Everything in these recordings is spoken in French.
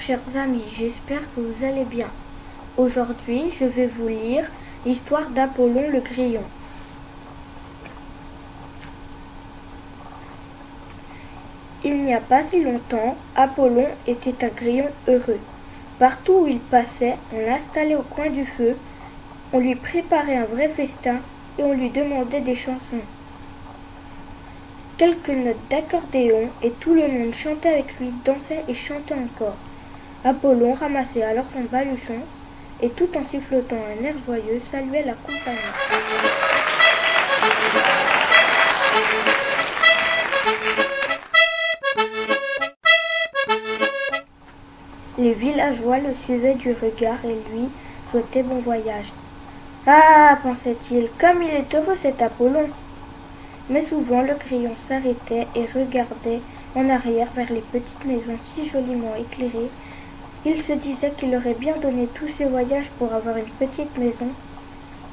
chers amis, j'espère que vous allez bien. Aujourd'hui, je vais vous lire l'histoire d'Apollon le Grillon. Il n'y a pas si longtemps, Apollon était un grillon heureux. Partout où il passait, on l'installait au coin du feu, on lui préparait un vrai festin et on lui demandait des chansons. Quelques notes d'accordéon et tout le monde chantait avec lui, dansait et chantait encore. Apollon ramassait alors son baluchon et tout en sifflotant un air joyeux saluait la compagnie. Les villageois le suivaient du regard et lui souhaitaient bon voyage. Ah, pensait-il, comme il est heureux cet Apollon. Mais souvent le grillon s'arrêtait et regardait en arrière vers les petites maisons si joliment éclairées. Il se disait qu'il aurait bien donné tous ses voyages pour avoir une petite maison,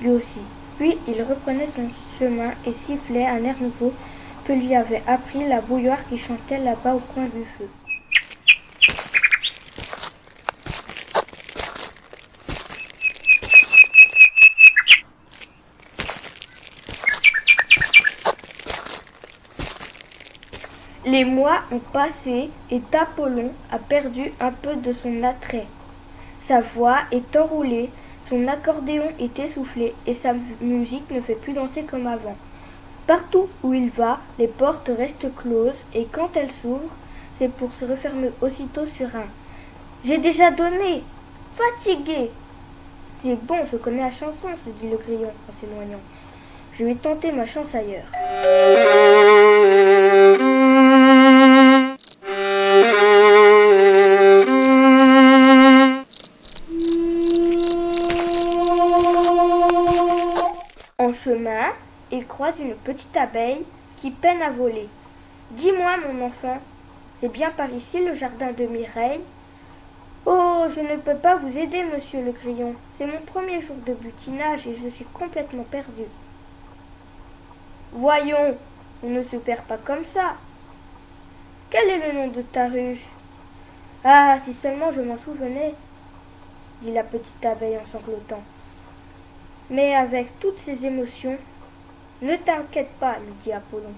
lui aussi. Puis il reprenait son chemin et sifflait un air nouveau que lui avait appris la bouilloire qui chantait là-bas au coin du feu. Les mois ont passé et Apollon a perdu un peu de son attrait. Sa voix est enroulée, son accordéon est essoufflé et sa musique ne fait plus danser comme avant. Partout où il va, les portes restent closes et quand elles s'ouvrent, c'est pour se refermer aussitôt sur un « J'ai déjà donné ! Fatigué !» C'est bon, je connais la chanson, se dit le grillon en s'éloignant. Je vais tenter ma chance ailleurs. En chemin, il croise une petite abeille qui peine à voler. « Dis-moi, mon enfant, c'est bien par ici le jardin de Mireille ?»« Oh, je ne peux pas vous aider, monsieur le grillon. C'est mon premier jour de butinage et je suis complètement perdu. »« Voyons, on ne se perd pas comme ça. Quel est le nom de ta ruche ? » ?»« Ah, si seulement je m'en souvenais, » dit la petite abeille en sanglotant. Mais avec toutes ces émotions, « Ne t'inquiète pas, lui dit Apollon.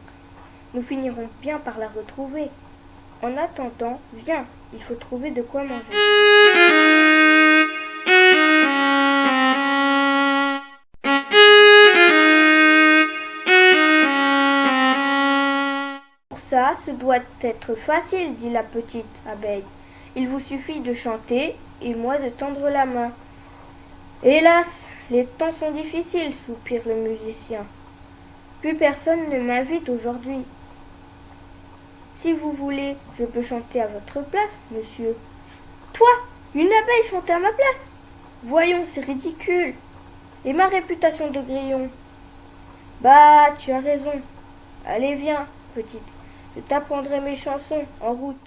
Nous finirons bien par la retrouver. En attendant, viens, il faut trouver de quoi manger. Pour ça, ce doit être facile, dit la petite abeille. Il vous suffit de chanter et moi de tendre la main. Hélas, les temps sont difficiles, soupire le musicien. Plus personne ne m'invite aujourd'hui. Si vous voulez, je peux chanter à votre place, monsieur. Toi, une abeille chanter à ma place ? Voyons, c'est ridicule. Et ma réputation de grillon ? Bah, tu as raison. Allez, viens, petite. Je t'apprendrai mes chansons en route.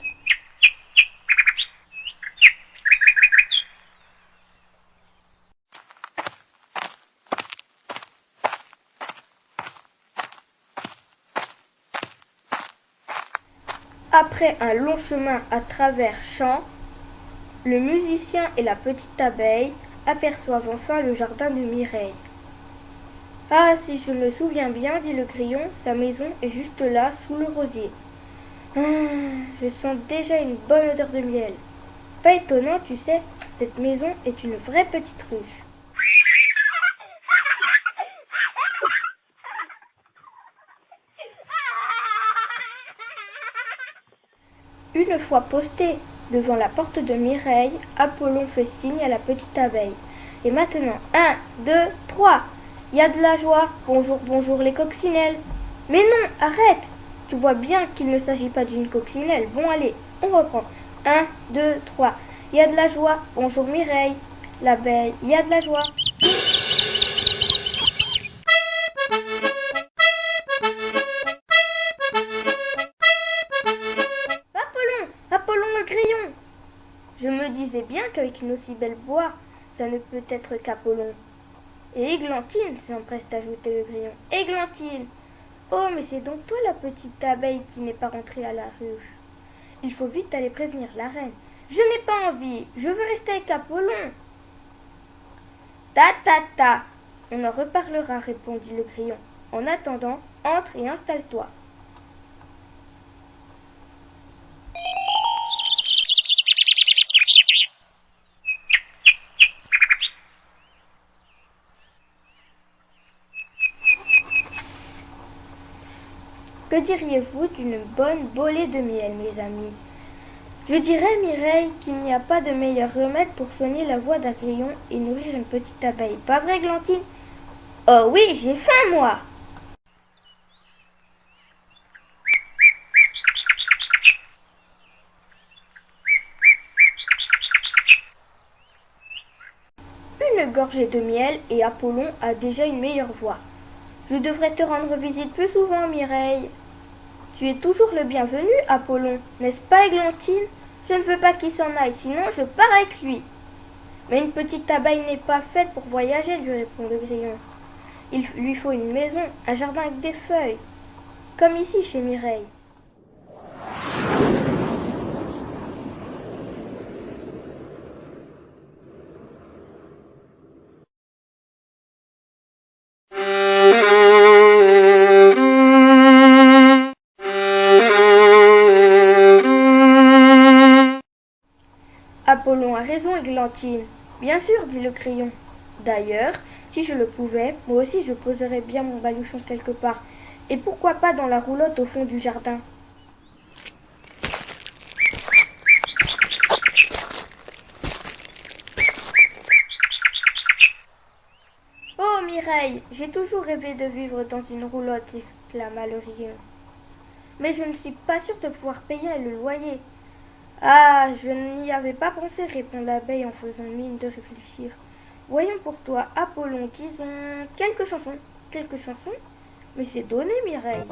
Après un long chemin à travers champs, le musicien et la petite abeille aperçoivent enfin le jardin de Mireille. « Ah, si je me souviens bien, dit le grillon, sa maison est juste là, sous le rosier. Je sens déjà une bonne odeur de miel. Pas étonnant, tu sais, cette maison est une vraie petite ruche. » Une fois posté devant la porte de Mireille, Apollon fait signe à la petite abeille. Et maintenant, 1, 2, 3. Il y a de la joie. Bonjour, bonjour les coccinelles. Mais non, arrête. Tu vois bien qu'il ne s'agit pas d'une coccinelle. Bon, allez, on reprend. 1, 2, 3. Il y a de la joie. Bonjour Mireille. L'abeille, il y a de la joie. Apollon le grillon. Je me disais bien qu'avec une aussi belle voix, ça ne peut être qu'Apollon. Et Églantine, s'empresse d'ajouter le grillon. Églantine. Oh, mais c'est donc toi la petite abeille qui n'est pas rentrée à la ruche. Il faut vite aller prévenir la reine. Je n'ai pas envie, je veux rester avec Apollon. Ta ta ta, on en reparlera, répondit le grillon. En attendant, entre et installe-toi. Que diriez-vous d'une bonne bolée de miel, mes amis? Je dirais, Mireille, qu'il n'y a pas de meilleur remède pour soigner la voix d'un grillon et nourrir une petite abeille. Pas vrai, Glantine? Oh oui, j'ai faim, moi! Une gorgée de miel et Apollon a déjà une meilleure voix. Je devrais te rendre visite plus souvent, Mireille. Tu es toujours le bienvenu, Apollon, n'est-ce pas, Églantine? Je ne veux pas qu'il s'en aille, sinon je pars avec lui. Mais une petite abeille n'est pas faite pour voyager, lui répond le grillon. Il lui faut une maison, un jardin avec des feuilles, comme ici chez Mireille. Apollon a raison, Églantine. Bien sûr, dit le crayon. D'ailleurs, si je le pouvais, moi aussi je poserais bien mon baluchon quelque part. Et pourquoi pas dans la roulotte au fond du jardin? Oh, Mireille, j'ai toujours rêvé de vivre dans une roulotte, exclama le grillon. Mais je ne suis pas sûre de pouvoir payer le loyer. Ah, je n'y avais pas pensé, répond l'abeille en faisant mine de réfléchir. Voyons pour toi, Apollon, disons quelques chansons. Quelques chansons? Mais c'est donné, Mireille.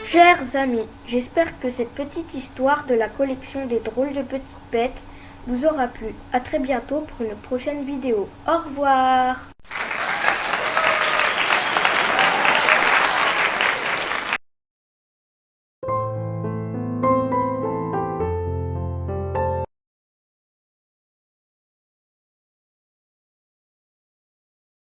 Chers amis, j'espère que cette petite histoire de la collection des drôles de petites bêtes vous aura plu. À très bientôt pour une prochaine vidéo. Au revoir!